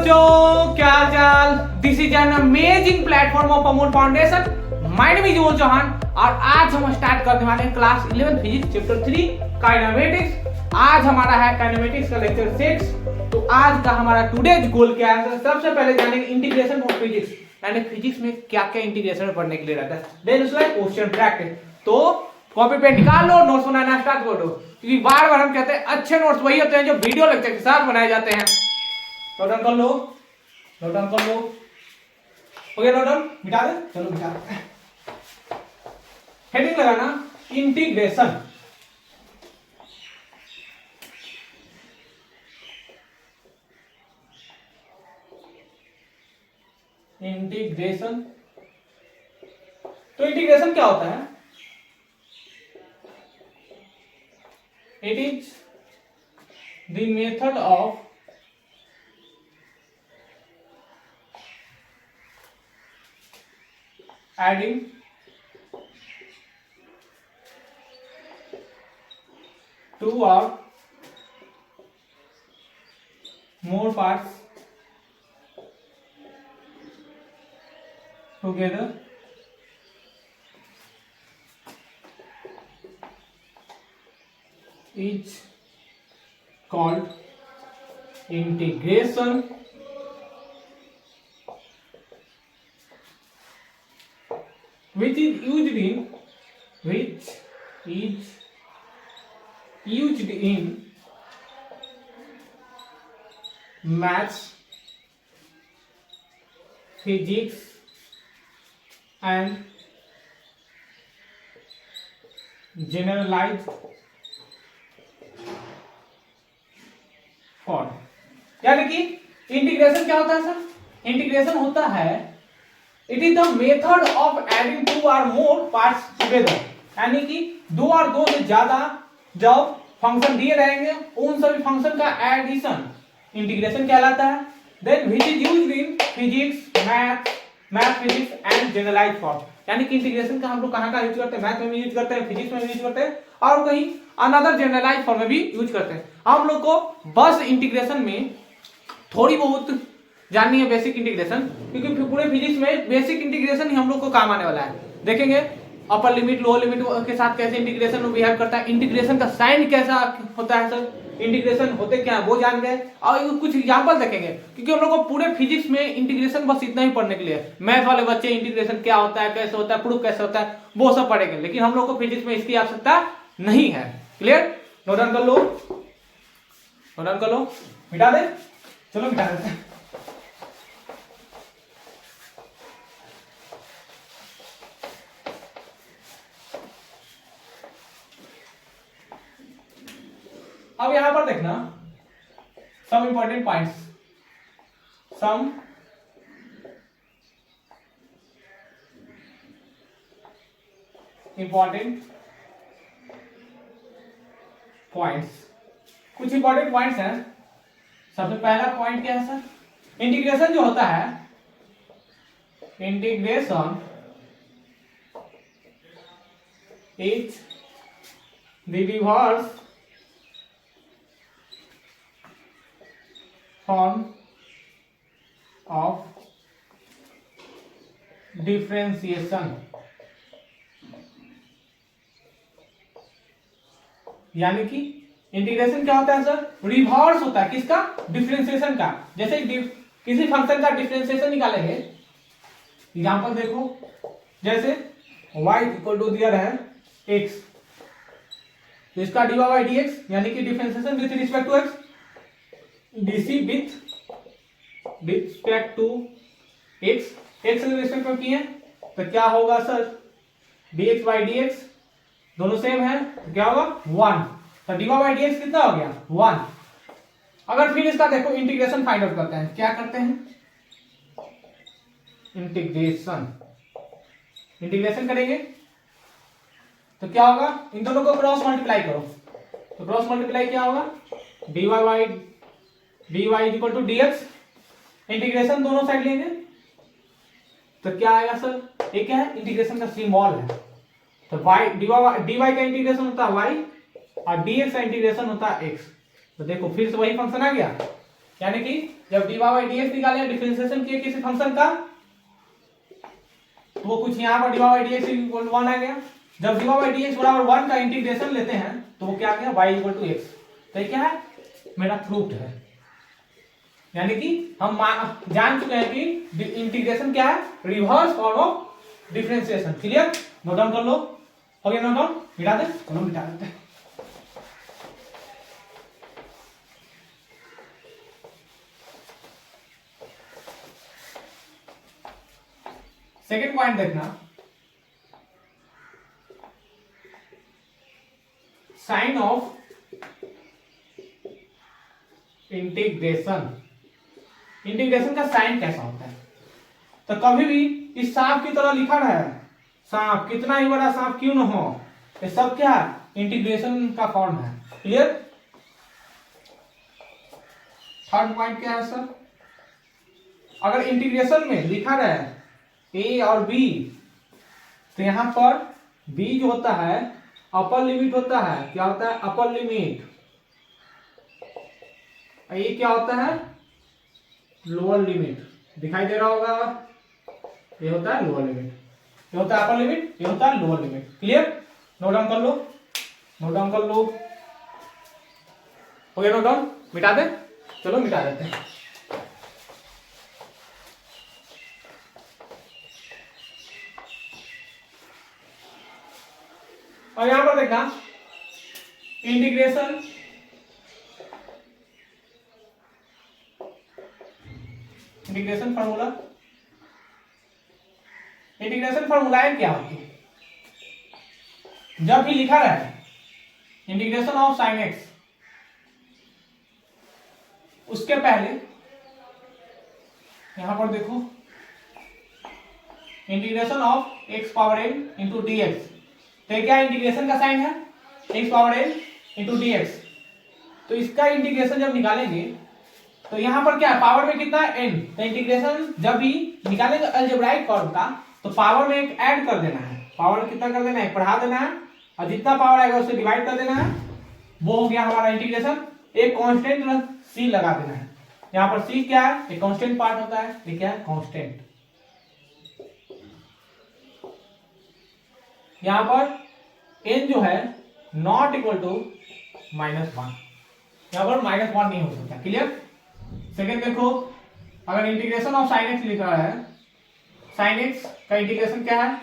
बच्चों, क्या हाल चाल। This is an amazing platform of Amul foundation. My name is Yuval Chauhan और आज हम स्टार्ट करने वाले हैं क्लास 11 फिजिक्स चैप्टर 3 काइनेमेटिक्स। आज हमारा है काइनेमेटिक्स का लेक्चर 6। तो आज का हमारा टुडेज गोल क्या है? सबसे पहले जानेंगे इंटीग्रेशन ऑफ फिजिक्स, यानी फिजिक्स में क्या क्या इंटीग्रेशन पढ़ने के लिए रहता है। देन उसके बाद क्वेश्चन प्रैक्टिस। तो कॉपी पे निकाल लो, नोट्स बनाना स्टार्ट कर दो, क्योंकि बार बार हम कहते हैं अच्छे नोट्स वही होते हैं जो वीडियो लेक्चर के साथ बनाए जाते हैं। नोट डाउन कर लो, नोट डाउन कर लो। हो गया नोट डाउन? मिटा दे, चलो मिटा दे। हेडिंग लगाना इंटीग्रेशन। इंटीग्रेशन। तो इंटीग्रेशन क्या होता है? It is the method of adding two or more parts together is called integration, which is used in maths, physics and generalized form। यानी कि इंटीग्रेशन क्या होता है सर? इंटीग्रेशन होता है it is the method of adding two और more parts together, यानी कि दो और दो से ज्यादा जब फंक्शन दिए रहेंगे उन सभी फंक्शन का एडिशन इंटीग्रेशन कहलाता है। Then which is used in physics, math physics and generalized form. यानी कि इंटीग्रेशन का हम लोग कहां यूज करते हैं? मैथ में भी यूज करते हैं, फिजिक्स में भी यूज करते हैं और कहीं अनदर जनरलाइज्ड फॉर्म में भी यूज करते हैं। हम लोग को बस इंटीग्रेशन में थोड़ी बहुत जाननी है बेसिक इंटीग्रेशन, क्योंकि पूरे फिजिक्स में बेसिक इंटीग्रेशन ही हम लोग को काम आने वाला है। देखेंगे अपर लिमिट लोअर लिमिट के साथ कैसे इंटीग्रेशन बिहेव करता है, इंटीग्रेशन का साइन कैसा होता है सर, इंटीग्रेशन होते क्या है वो जान गए और कुछ एग्जांपल देखेंगे, क्योंकि हम लोग को पूरे फिजिक्स में इंटीग्रेशन बस इतना ही पढ़ने के लिए। मैथ वाले बच्चे इंटीग्रेशन क्या होता है, कैसे होता है, प्रूफ कैसे होता है, वो सब पढ़ेंगे, लेकिन हम लोग को फिजिक्स में इसकी आवश्यकता नहीं है। क्लियर? नोट डाउन कर लो, नोट डाउन कर लो, मिटा दे, चलो मिटा देते हैं। अब यहां पर देखना some important points, some important points. कुछ इंपॉर्टेंट पॉइंट्स हैं। सबसे पहला पॉइंट क्या है सर? इंटीग्रेशन जो होता है, integration is the reverse form of differentiation। यानी कि इंटीग्रेशन क्या होता है सर? रिवर्स होता है किसका? डिफरेंशिएशन का। जैसे किसी फंक्शन का डिफरेंशिएशन निकालेंगे, एग्जांपल देखो, जैसे y इक्वल टू दिया है x, तो इसका dy बाई dx यानी कि differentiation with respect to x, DC with respect to x, x के रिस्पेक्ट में किए तो क्या होगा सर? dx बाई dx दोनों सेम है तो क्या होगा? 1। तो dy बाई dx कितना हो गया? 1। अगर फिर इसका देखो इंटीग्रेशन फाइंड आउट करते हैं, क्या करते हैं? इंटीग्रेशन करेंगे तो क्या होगा? इन दोनों को क्रॉस मल्टीप्लाई करो, तो क्रॉस मल्टीप्लाई क्या होगा? dy by dy is equal to dx। Integration दोनों साइड लेंगे तो क्या आएगा सर? ये क्या है? इंटीग्रेशन का सिंबल है। तो dy का इंटीग्रेशन होता है y और dx का इंटीग्रेशन होता है x। तो देखो फिर से वही फंक्शन आ गया, यानी कि जब dy बाई dx निकाले डिफरेंशिएशन किए किसी फंक्शन का तो वो कुछ यहाँ पर dy by dx equal to 1 आ गया। जब dy बाई dx बराबर 1 का इंटीग्रेशन लेते हैं तो वो क्या आ गया y इक्वल टू x। तो ये क्या है, मेरा प्रूफ है। यानी कि हम जान चुके हैं कि इंटीग्रेशन क्या है, reverse form of differentiation. Clear, note down कर लो। हो गया नोट डाउन, मिटा दे, चलो मिटा देते हैं। सेकेंड पॉइंट देखना, साइन ऑफ इंटीग्रेशन। इंटीग्रेशन का साइन कैसा होता है? तो कभी भी इस सांप की तरह लिखा रहा है, सांप कितना ही बड़ा सांप क्यों न हो, ये सब क्या इंटीग्रेशन का फॉर्म है। क्लियर। थर्ड पॉइंट क्या है सर, अगर इंटीग्रेशन में लिखा रहा है ए और बी तो यहां पर बी जो होता है अपर लिमिट होता है। क्या होता है? Upper limit. ये क्या होता है? Lower limit. दिखाई दे रहा होगा, ये होता है लोअर लिमिट, ये होता है अपर लिमिट, ये होता है lower limit. Clear, note down कर लो, नोट डाउन कर लो। हो गया नोट डाउन, मिटा दे, चलो मिटा देते हैं। और यहां पर देखना इंटीग्रेशन फार्मूला। इंटीग्रेशन फार्मूला क्या होती है? जब भी लिखा रहा है इंटीग्रेशन ऑफ साइन एक्स, उसके पहले यहां पर देखो integration of X power N into D x. तो क्या इंटीग्रेशन का साइन है? X power N into D x. तो इसका इंटीग्रेशन जब निकालेंगे तो यहां पर क्या है, पावर में कितना है? एन। तो इंटीग्रेशन जब भी निकालेंगे अलजेब्राइक फॉर्म का तो पावर में एक ऐड कर देना है। पावर कितना कर देना है? बढ़ा देना है, और जितना पावर आएगा उससे डिवाइड कर देना है। वो हो गया हमारा इंटीग्रेशन। एक कांस्टेंट सी लगा देना है। यहाँ पर सी क्या है? एक कांस्टेंट पार्ट होता है। ये क्या है? कांस्टेंट। यहां पर एन जो है नॉट इक्वल टू -1, यहां पर -1 नहीं हो सकता। क्लियर। सेकेंड देखो, अगर इंटीग्रेशन ऑफ साइन एक्स लिख रहा है, साइन एक्स का इंटीग्रेशन क्या है?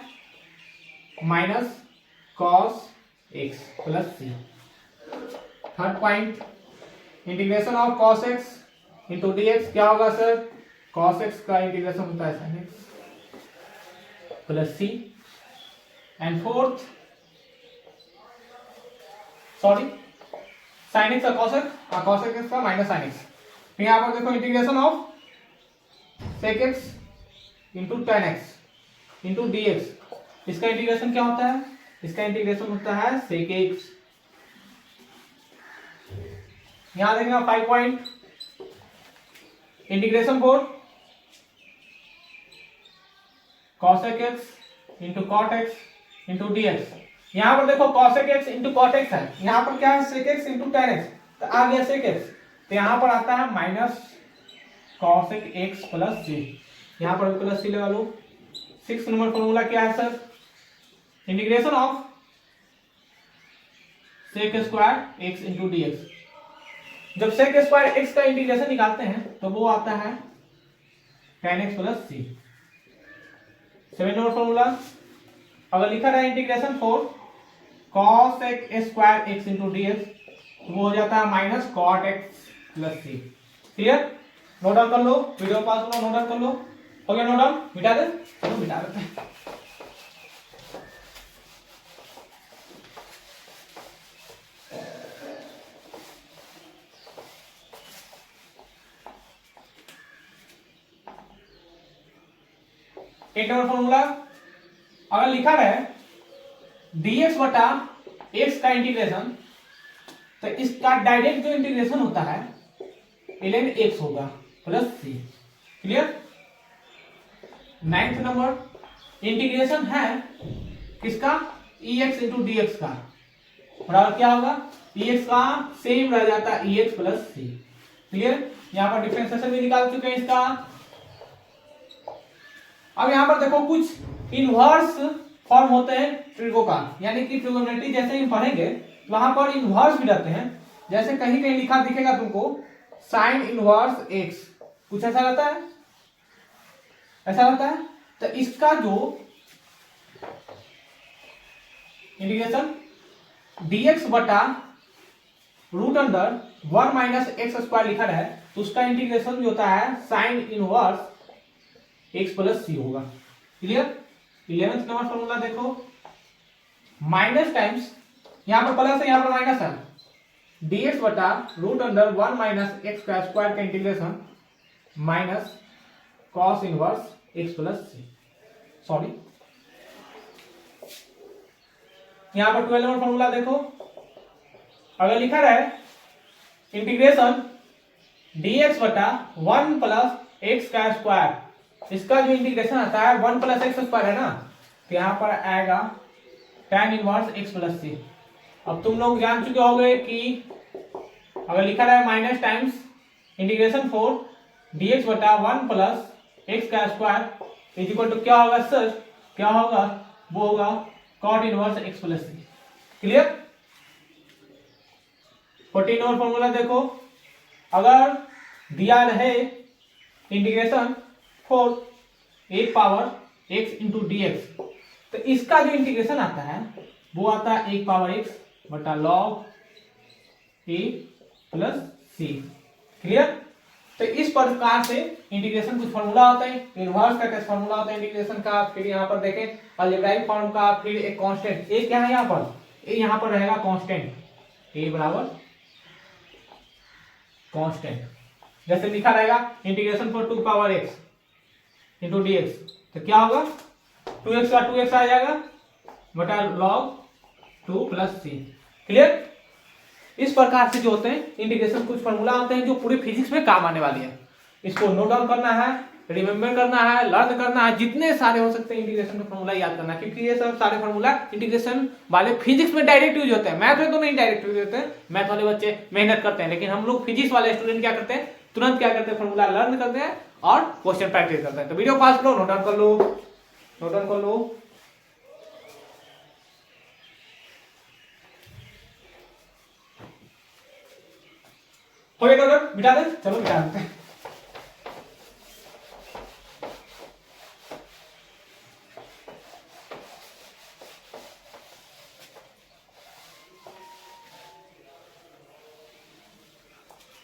Minus cos X plus C. Third point, integration of cos X into D X क्या होगा सर? कॉस एक्स का इंटीग्रेशन होता है sine X plus C. And fourth, sorry, sine X का कॉस एक्स और कॉस एक्स का minus sine X. फिर यहां पर देखो integration of sec X into tan X into D X. इसका इंटीग्रेशन क्या होता है? इसका इंटीग्रेशन होता है सेक एक्स। यहां देखना 5 point, integration for cosec X into cot X into D X. यहां पर देखो cosec X into cot X है, यहां पर क्या है? Sec X into tan X. तो आ गया सेक एक्स, तो यहां पर आता है माइनस कॉसेक एक्स प्लस सी। यहां पर प्लस सी लगा लो। 6 नंबर फॉर्मूला क्या है sir? Integration of sec square x into D x. जब सेक स्क्वायर एक्स का इंटीग्रेशन निकालते हैं तो वो आता है tan x plus c. 7 number formula, अगर लिखा रहा है integration for cos x square x into D x तो वो हो जाता है minus cot x plus c. Clear, note down कर लो, वीडियो पास करो, नोट डाउन कर लो। हो गया नोट डाउन, मिटा दे, चलो मिटा देते हैं। एक नंबर फॉर्मूला, अगर लिखा रहे dx बटा x का इंटीग्रेशन तो इसका डायरेक्ट जो इंटीग्रेशन होता है ln x होगा plus c. Clear. 9th number, integration है किसका? ex इंटू डी एक्स का, बराबर क्या होगा? ex का सेम रह जाता है ex प्लस सी। क्लियर। यहाँ पर डिफरेंशिएशन भी निकाल चुके हैं इसका। अब यहाँ पर देखो कुछ इनवर्स फॉर्म होते हैं ट्रिगो का, यानी कि ट्रिगोनोमेट्री जैसे ही पढ़ेंगे वहां पर इनवर्स भी रहते हैं। जैसे कहीं कहीं लिखा दिखेगा तुमको साइन इनवर्स एक्स, कुछ ऐसा रहता है, ऐसा रहता है। तो इसका जो इंटीग्रेशन dx बटा root under 1 minus x square लिखा है, तो उसका इंटीग्रेशन जो होता है sine inverse x plus c होगा। क्लियर? 11th नंबर फॉर्मूला देखो, माइनस टाइम्स, यहां पर प्लस है यहां पर माइनस है, dx बटा रूट अंडर 1 माइनस एक्स का स्क्वायर का integration minus cos inverse x plus c. Sorry, यहां पर 12 नंबर फॉर्मूला देखो, अगर लिखा रहे इंटीग्रेशन dx बटा 1 प्लस एक्स का स्क्वायर, इसका जो इंटीग्रेशन आता है 1 प्लस एक्स स्क्वायर है ना, तो यहां पर आएगा tan इनवर्स एक्स प्लस सी। अब तुम लोग जान चुके होंगे कि अगर लिखा रहा है minus times integration for dx बटा 1 प्लस एक्स का स्क्वायर इज इक्वल टू क्या होगा सर, क्या होगा, वो होगा cot inverse x plus c. Clear? 14 और फॉर्मूला देखो, अगर दिया रहे इंटीग्रेशन फॉर एक power x into D x, तो इसका जो इंटीग्रेशन आता है वो आता है एक पावर x बटा लॉग ए प्लस सी। क्लियर? तो इस प्रकार से इंटीग्रेशन कुछ फॉर्मूला होता है, इनवर्स का कैसे फॉर्मूला होता है इंटीग्रेशन का, फिर यहाँ पर देखें अलजेब्राइक फॉर्म का, फिर एक कांस्टेंट, ए क्या है यहाँ पर, ए यहाँ पर रहेगा कांस्टेंट, ए बराबर कांस्टेंट। जैसे लिखा रहेगा integration for 2 power x into D x, तो क्या होगा 2x का 2x आ जाएगा बटा लॉग 2 प्लस सी। क्लियर? इस प्रकार से जो होते हैं इंटीग्रेशन कुछ फॉर्मूला होते हैं जो पूरे फिजिक्स में काम आने वाली है। इसको नोट डाउन करना है, रिमेम्बर करना है, लर्न करना है, जितने सारे हो सकते हैं इंटीग्रेशन का फॉर्मूला याद करना है, क्योंकि ये सब सारे फॉर्मूला इंटीग्रेशन वाले फिजिक्स में डायरेक्ट यूज होते हैं, मैथ में तो नहीं डायरेक्ट यूज होते हैं, मैथ वाले बच्चे मेहनत करते हैं, लेकिन हम लोग फिजिक्स वाले स्टूडेंट क्या करते हैं, तुरंत क्या करते हैं, फॉर्मूला लर्न करते हैं और क्वेश्चन प्रैक्टिस करते हैं। तो वीडियो पास करो, नोट डाउन कर लो, नोट डाउन कर लो। हो गया नोट, मिटा दे, चलो मिटा देते हैं।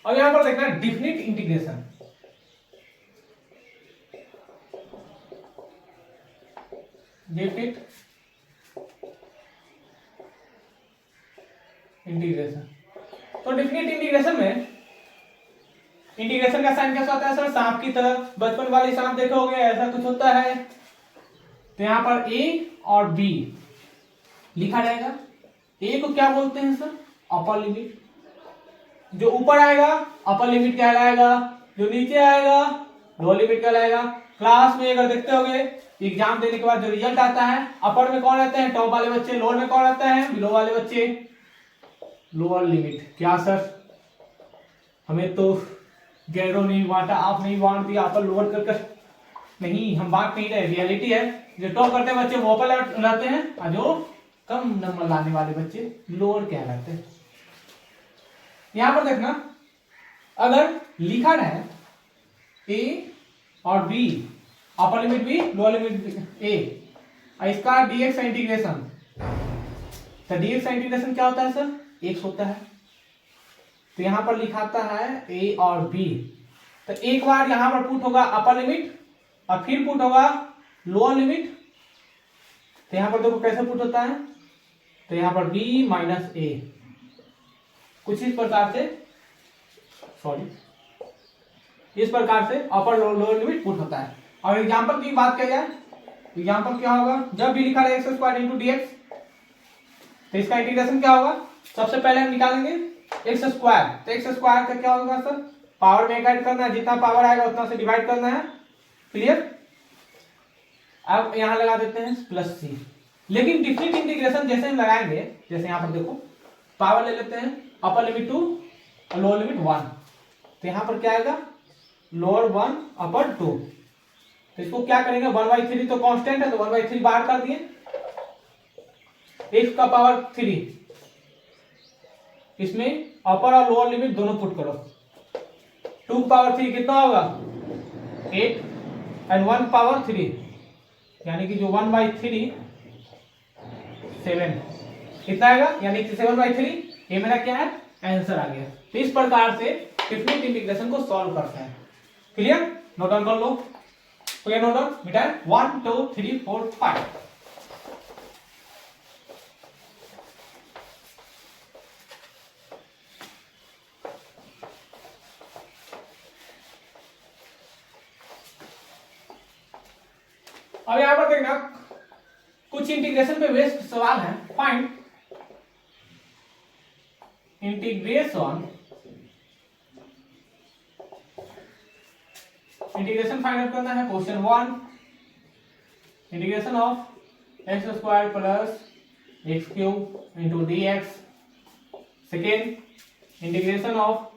और यहां पर देखना डिफिनिट इंटीग्रेशन, डेफिनिट इंटीग्रेशन। तो डेफिनिट इंटीग्रेशन में इंटीग्रेशन का साइन कैसा होता है सर, सांप की तरह, बचपन वाली सांप देखोगे ऐसा कुछ होता है। तो यहां पर a और b लिखा जाएगा, a को क्या बोलते हैं सर, अपर लिमिट, जो ऊपर आएगा अपर लिमिट कहलाएगा, जो नीचे आएगा लोअर लिमिट कहलाएगा। क्लास में अगर देखते होगे एग्जाम देने के बाद जो रिजल्ट आता है, अपर में कौन रहते हैं, टॉप वाले बच्चे, लोअर में कौन रहते हैं, बिलो वाले बच्चे, लोअर लिमिट। क्या सर, हमें तो गैरो नहीं बांटा, आप नहीं बांट दिया, अपर लोअर कर नहीं, हम बांट नहीं रहे, रियलिटी है। जो टॉप करते हैं बच्चे वो अपर रहते हैं और जो कम नंबर लाने वाले बच्चे लोअर कहलाते हैं। यहां पर देखना, अगर लिखा रहे ए और b, upper limit b lower limit a, इसका dx इंटीग्रेशन, तो dx इंटीग्रेशन क्या होता है सर, x होता है। तो यहां पर लिखाता है a और b, तो एक बार यहां पर पुट होगा अपर लिमिट और फिर पुट होगा लोअर लिमिट। तो यहां पर देखो कैसे पुट होता है, तो यहां पर b माइनस a, कुछ इस प्रकार से, सॉरी इस प्रकार से अपर लोअर लिमिट पुट होता है। और एग्जांपल की बात किया जाए, एग्जांपल क्या होगा, जब भी लिखा है x square into D x, तो इसका इंटीग्रेशन क्या होगा, सबसे पहले हम निकालेंगे एक्स स्क्वायर। तो एक्स स्क्वायर का क्या होगा सर, पावर में ऐड करना है, जितना पावर आएगा उतना से डिवाइड करना है। क्लियर? अब यहां लगा देते हैं प्लस सी। लेकिन डिफरेंट इंटीग्रेशन जैसे हम लगाएंगे, जैसे यहां पर देखो पावर ले लेते हैं, अपर लिमिट 2 और लोअर लिमिट 1, तो यहाँ पर क्या आएगा, लोअर 1 अपर 2। तो इसको क्या करेंगे, 1/3 तो कांस्टेंट है, तो 1/3 बाहर कर दिए, x का पावर 3, इसमें अपर और लोअर लिमिट दोनों पुट करो। 2 पावर 3 कितना होगा 8 एंड 1 पावर 3 यानी कि जो 1/3 7 कितना आएगा, यानी कि 7/3। ये मेरा क्या है, आंसर आ गया। तो इस प्रकार से डेफिनेट इंटीग्रेशन को सॉल्व करते हैं। क्लियर, नोट डाउन कर लो। तो ये नोट डाउन बेटा 1 2 3 4 5। अब यहां पर देखना कुछ इंटीग्रेशन पे बेस्ड सवाल है। फाइंड इंटीग्रेशन फाइंड आउट करना है। Question 1, integration of x square plus x cube into D x. Second, integration of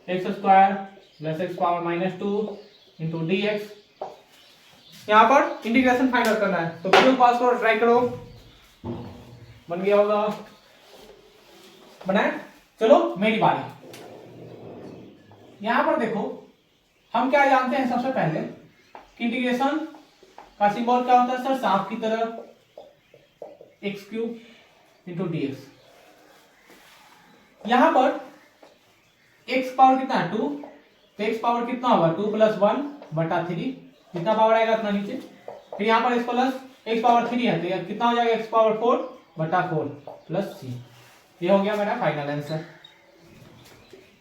x square plus x power minus 2 into D x. यहाँ पर इंटीग्रेशन फाइंड आउट करना है। तो video pause करो, try करो। बन गया होगा, बनाए। चलो मेरी बारी। यहां पर देखो हम क्या जानते हैं, सबसे पहले कि इंटीग्रेशन का सिंबल क्या होता है सर, सांप की तरह x cube into D X. यहां पर एक्स पावर कितना है 2, तो एक्स पावर कितना होगा 2 + 1/3, जितना पावर आएगा उतना नीचे। फिर यहाँ पर एक्स पावर 3 है, तो यह कितना हो जाएगा, एक्स पावर 4/4 प्लस सी। ये हो गया मेरा फाइनल आंसर।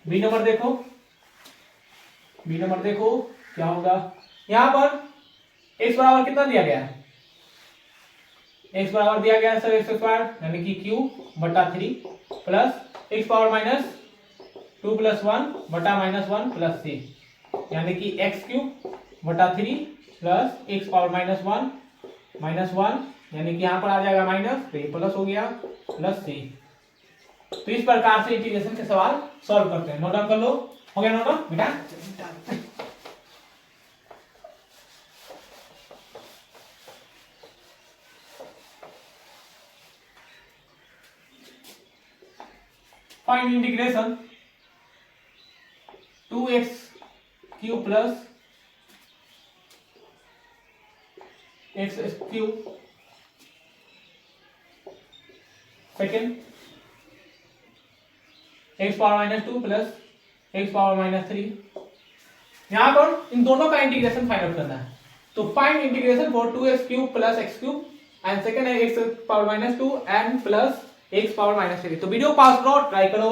बी नंबर देखो, बी नंबर देखो क्या होगा। यहां पर एक्स बराबर कितना दिया गया है, एक्स बराबर दिया गया है सर एक्स स्क्वायर यानी कि क्यू/3 plus x power minus 2 + 1/-1 plus c, यानी कि एक्स क्यूब/3 प्लस एक्स पावर -1 यानी कि यहां पर आ जाएगा माइनस, तो ये प्लस हो गया प्लस सी। तो इस प्रकार से इंटीग्रेशन के सवाल सॉल्व करते हैं। नोट डाउन कर लो। हो गया नोट डाउन बेटा। Find integration 2x³ plus x³ second x power -2 plus x power -3। यहां पर इन दोनों का इंटीग्रेशन फाइंड आउट करना है। तो find integration for 2x³ plus x³ and second है x power -2 and plus x power -3। तो वीडियो पास करो, ट्राई करो।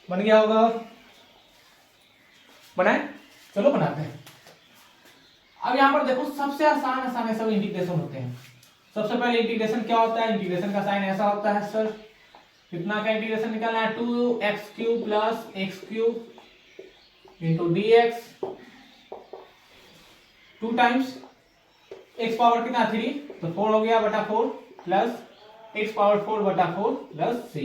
बन गया होगा, बनाए। चलो बनाते हैं। अब यहां पर देखो सबसे आसान सब इंटीग्रेशन होते हैं। सबसे पहले इंटीग्रेशन क्या होता है, इंटीग्रेशन का साइन ऐसा होता है सर, कितना का इंटीग्रेशन निकालना है 2x³ plus x³ into D x 2 times x power कितना 3, तो 4 हो गया /4 plus x power 4/4 plus c।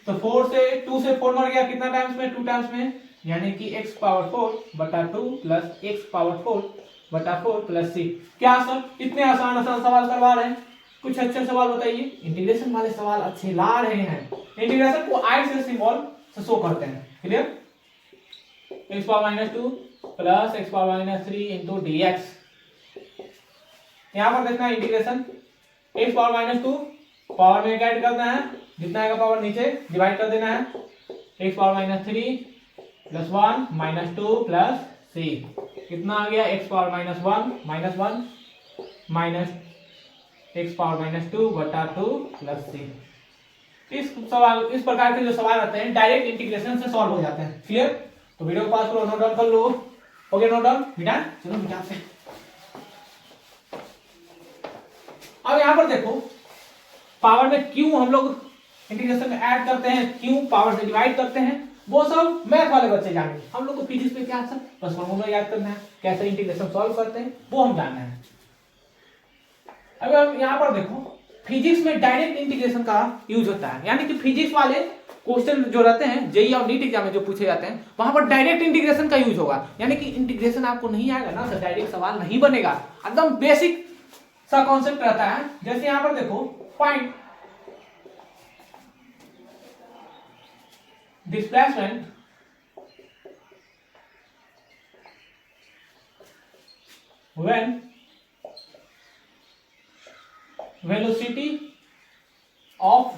तो 4 से 2 से 4 मर गया, कितना टाइम्स में 2 टाइम्स में, यानी कि x power 4/2 plus x power 4/4 plus c। क्या सर इतने आसान सवाल करवा रहे हैं, कुछ अच्छे सवाल बताइए। इंटीग्रेशन वाले सवाल अच्छे ला रहे हैं। इंटीग्रेशन को आई से सिंबल से शो करते हैं। Clear, x power -2 plus x power -3 into D X. यहां पर देखना इंटीग्रेशन x पावर -2 पावर में ऐड करना है, जितना आएगा पावर नीचे डिवाइड कर देना है। x power -3 plus 1 -2 plus c, कितना आ गया x power -1 minus x power -2/2 plus c। इस प्रकार के जो सवाल आते हैं डायरेक्ट इंटीग्रेशन से सॉल्व हो जाते हैं। क्लियर, तो वीडियो को पास करो, नोट डाउन कर लो। हो गया नोट डाउन बेटा। चलो बेटा से अब यहां पर देखो पावर में क्यों हम लोग इंटीग्रेशन में ऐड करते हैं, क्यों पावर से डिवाइड करते हैं, वो सब मैथ वाले बच्चे जानेंगे। हम लोग को फिजिक्स में क्या सर बस फॉर्मूला याद करना है, कैसे इंटीग्रेशन सॉल्व करते हैं वो हम जानना है। अब यहां पर देखो फिजिक्स में डायरेक्ट इंटीग्रेशन का यूज होता है, यानी कि फिजिक्स वाले क्वेश्चन जो रहते हैं जेईई और नीट एग्जाम में जो पूछे जाते हैं वहां पर डायरेक्ट इंटीग्रेशन का यूज होगा, यानी कि इंटीग्रेशन आपको नहीं आएगा ना तो डायरेक्ट सवाल नहीं बनेगा, एकदम बेसिक सा कॉन्सेप्ट रहता है। जैसे यहां पर देखो find displacement when velocity of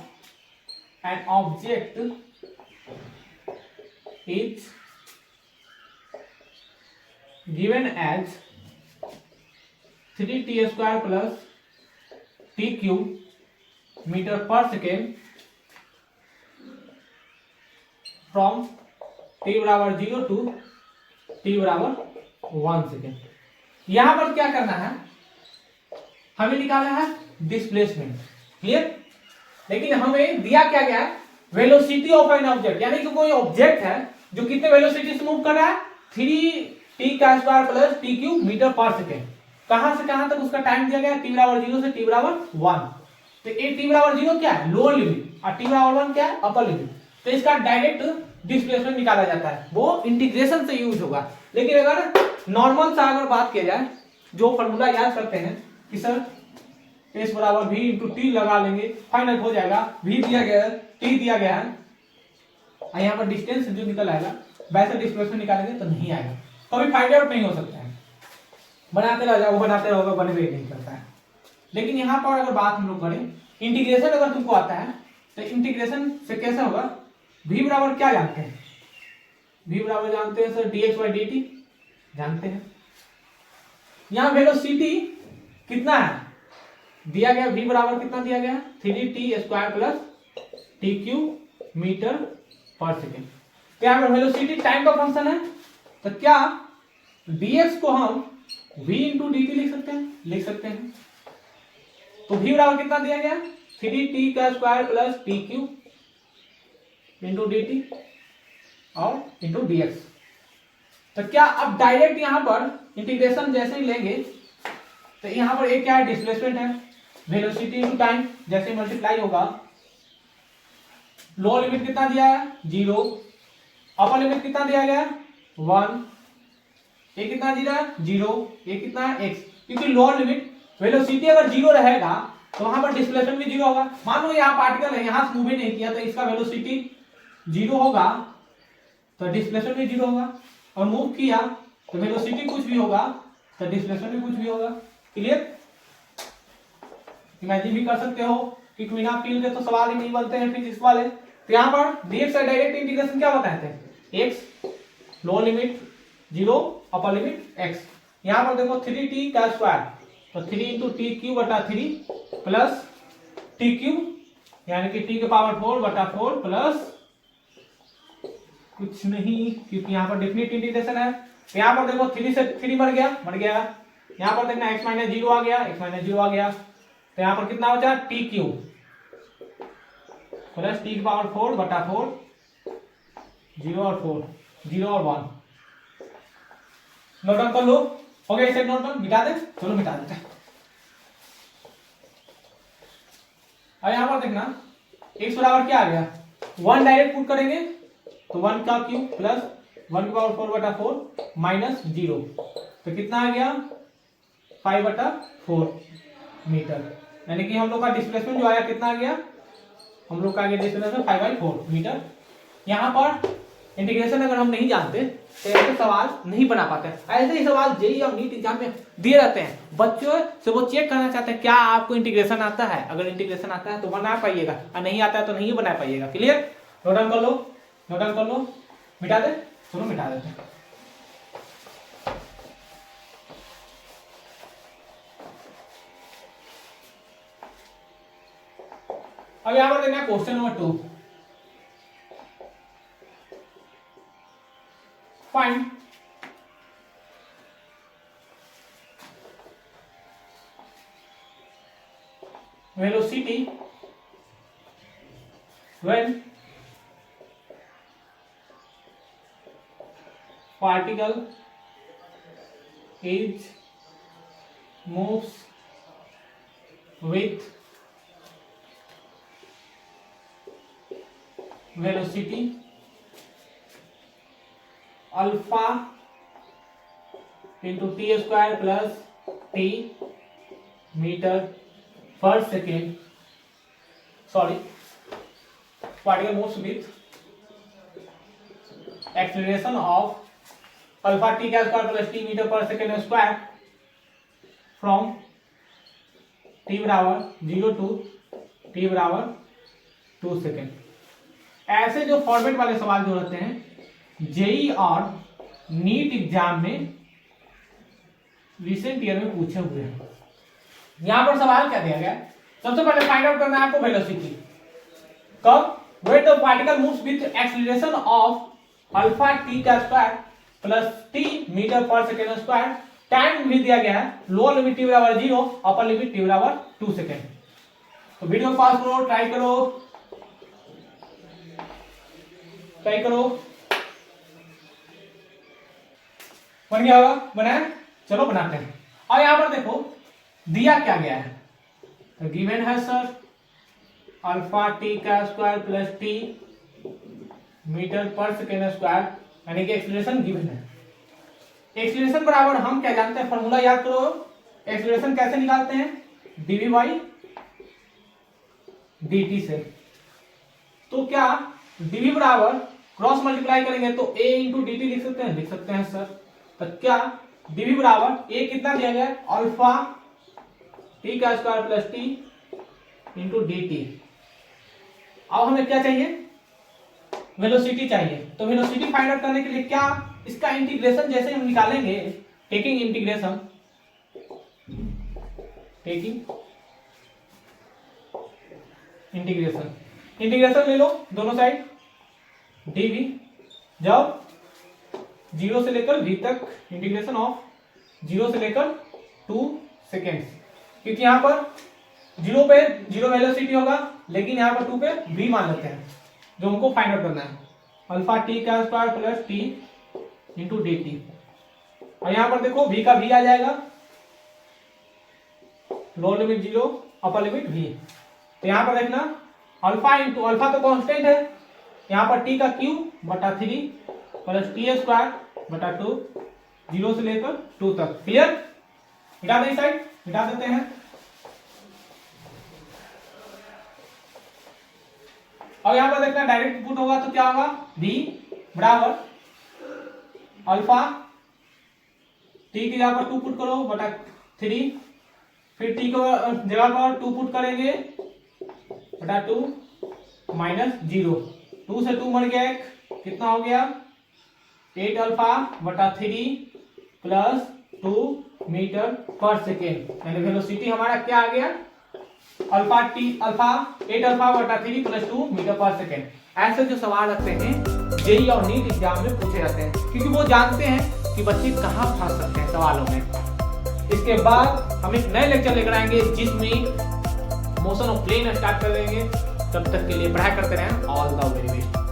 an object is given as 3t square plus t cube meter per second from t बराबर 0 to t बराबर 1 सेकेंड। यहां पर क्या करना है, हमें निकालना है डिस्प्लेसमेंट, क्लियर। लेकिन हमें दिया क्या गया है, वेलोसिटी ऑफ एन ऑब्जेक्ट, यानी कि कोई ऑब्जेक्ट है जो कितने वेलोसिटी से मूव कर रहा है 3t का square plus t cube metre पर सेकेंड। कहां से कहां तक उसका टाइम दिया गया है, t बराबर 0 से t बराबर 1। तो ये t बराबर 0 क्या है, लोअर लिमिट, और t बराबर 1 क्या है, अपर लिमिट। तो इसका डायरेक्ट डिस्प्लेसमेंट निकाला जाता है, वो इंटीग्रेशन से यूज होगा। लेकिन अगर नॉर्मल सा अगर बात किया जाए, जो फॉर्मूला याद करते हैं कि सर एस बराबर v इंटू टी लगा लेंगे, फाइनल हो जाएगा, v दिया गया है, t दिया गया है, और यहाँ पर डिस्टेंस जो निकल आएगा वैसे डिस्प्लेसमेंट निकालेंगे तो नहीं आएगा, कभी फाइंड आउट नहीं हो सकता है, बनाते रह जाओ, बनाते रहोगे, बने हुए नहीं करता है। लेकिन यहाँ पर अगर बात हम लोग करें, इंटीग्रेशन अगर तुमको आता है तो इंटीग्रेशन से कैसा होगा, v बराबर क्या जानते हैं, v बराबर जानते हैं सर dx बाई dt जानते हैं। यहाँ वेलोसिटी कितना है दिया गया, v बराबर कितना दिया गया, 3t square plus t cube metre पर सेकेंड। क्या वेलोसिटी टाइम का फंक्शन है, तो क्या dx को हम v इंटू डी टी लिख सकते हैं। तो v बराबर कितना दिया गया, 3t का square plus t cube into D T और इंटू dx। तो क्या अब डायरेक्ट यहां पर इंटीग्रेशन जैसे ही लेंगे तो यहां पर एक क्या है, डिस्प्लेसमेंट है, वेलोसिटी इनटू टाइम जैसे मल्टीप्लाई होगा, लोअर लिमिट कितना दिया है 0, अपर लिमिट कितना दिया गया 1, ये कितना दिया है 0, ये कितना है x, क्योंकि लोअर लिमिट वेलोसिटी अगर 0 रहेगा तो वहां पर डिस्प्लेसमेंट भी 0 होगा। मान लो यहाँ पार्टिकल है, यहां से मूव ही नहीं किया तो इसका वेलोसिटी 0 होगा तो डिस्प्लेसमेंट भी 0 होगा, और मूव किया तो वेलोसिटी कुछ भी होगा तो डिस्प्लेसमेंट भी कुछ भी होगा, क्लियर। इमेजिन भी कर सकते हो कि बिना फील्ड के तो सवाल ही नहीं बनते हैं फिजिक्स वाले। तो यहाँ पर dx का डायरेक्ट इंटीग्रेशन क्या बताए थे, x lower limit 0 upper limit x। यहाँ पर देखो 3t का स्क्वायर तो 3 इंटू टी क्यूब बटा 3 प्लस टी क्यूब यानी कि t के पावर 4 बटा 4 प्लस कुछ नहीं, क्योंकि यहाँ पर डेफिनेट इंटीग्रेशन है। तो यहाँ पर देखो 3 से 3 मर गया, यहाँ पर देखना x माइनस 0 आ गया, x माइनस 0 आ गया, तो यहाँ पर कितना बचा टी क्यूब प्लस टी की पावर 4 बटा 4, 0 और 4, 0 और 1। नोट डाउन कर लो, हो गया इसे नोट डाउन, मिटा दे, चलो मिटा देते हैं। अब यहाँ पर देखना x बराबर क्या आ गया, 1 डायरेक्ट पुट करेंगे तो 1 का क्यूब प्लस 1 की पावर 4 बटा 4 माइनस 0, तो कितना आ गया 5 बटा 4 मीटर, यानी कि हम लोग का डिस्प्लेसमेंट जो आया कितना आ गया, हम लोग का आ गया डिस्प्लेसमेंट 5/4 मीटर। यहाँ पर इंटीग्रेशन अगर हम नहीं जानते तो ऐसे सवाल नहीं बना पाते। ऐसे ही सवाल जेईई और नीट एग्जाम में दिए रहते हैं, बच्चों से वो चेक करना चाहते हैं क्या आपको इंटीग्रेशन आता है, अगर इंटीग्रेशन आता है तो बना पाइएगा, और नहीं आता है तो नहीं बना पाइएगा, क्लियर। नोट डाउन कर लो, नोट डाउन कर लो, मिटा दे, चलो मिटा देते हैं। अब यहां पर देखना question number 2, find velocity when particle is moves with velocity alpha into t square plus t meter पर second, sorry, particle moves with acceleration of alpha t का स्क्वायर प्लस टी मीटर पर सेकेंड स्क्वायर फ्रॉम टी बराबर 0 to T बराबर 2 second. ऐसे जो format वाले सवाल जो रहते हैं जेई और नीट एग्जाम में रिसेंट ईयर में पूछे हुए हैं। यहां पर सवाल क्या दिया गया, सबसे पहले फाइंड आउट करना है आपको वेलोसिटी कब, when the particle moves with acceleration of alpha t का स्क्वायर प्लस टी मीटर पर सेकेंड स्क्वायर, टाइम भी दिया गया है, लोअर लिमिट टी बराबर 0, अपर लिमिट टी बराबर 2 सेकेंड। तो वीडियो पास करो, ट्राई करो, बन गया होगा, बनाए, चलो बनाते हैं। और यहां पर देखो दिया क्या गया है, तो गिवन है सर अल्फा टी का स्क्वायर प्लस टी मीटर पर सेकेंड स्क्वायर, यानी कि एक्सीलरेशन गिवन है। एक्सीलरेशन बराबर हम क्या जानते हैं, फॉर्मूला याद करो, एक्सीलरेशन कैसे निकालते हैं, dv बाई dt से। तो क्या dv बराबर क्रॉस मल्टीप्लाई करेंगे तो a इंटू dt लिख सकते हैं सर। तो क्या dv बराबर a कितना दिया गया, अल्फा t का square plus T into dt। अब हमें क्या चाहिए, वेलोसिटी चाहिए। तो वेलोसिटी फाइंड आउट करने के लिए क्या, इसका इंटीग्रेशन जैसे हम निकालेंगे, टेकिंग इंटीग्रेशन ले लो दोनों साइड, dv जब 0 से लेकर v तक, इंटीग्रेशन ऑफ 0 से लेकर 2 सेकेंड्स, क्योंकि यहां पर 0 पे 0 वेलोसिटी होगा, लेकिन यहां पर 2 पे v मान लेते हैं जो हमको फाइंड आउट करना है, अल्फा टी का square plus T into D T. और यहां पर देखो v का v आ जाएगा, lower limit 0, upper limit v। तो यहां पर देखना अल्फा इंटू अल्फा तो कांस्टेंट है, यहां पर t का क्यूब बटा 3 प्लस टी स्क्वायर बटा 2, 0 से लेकर 2 तक। क्लियर, मिटा दें साइड, मिटा देते हैं। और यहां पर देखना डायरेक्ट पुट होगा तो क्या होगा, v बराबर अल्फा t की जगह पर 2 पुट करो बटा 3, फिर t को जगह पर 2 पुट करेंगे बटा 2 माइनस 0, 2 से 2 मर गया, कितना हो गया 8 अल्फा बटा 3 प्लस 2 मीटर पर सेकेंड, यानी वेलोसिटी हमारा क्या आ गया, अल्फा 8 अल्फा बटा 3 प्लस 2 मीटर पर सेकेंड। ऐसे जो सवाल रखते हैं जेईई और नीट एग्जाम में पूछे जाते हैं, क्योंकि वो जानते हैं कि बच्चे कहाँ फंस सकते हैं सवालों में। इसके बाद हम एक नए लेक्चर लेकर आएंगे जिसमें मोशन ऑफ प्लेन स्टार्ट कर देंगे। तब तक के लिए पढ़ाई करते रहें। All the very best.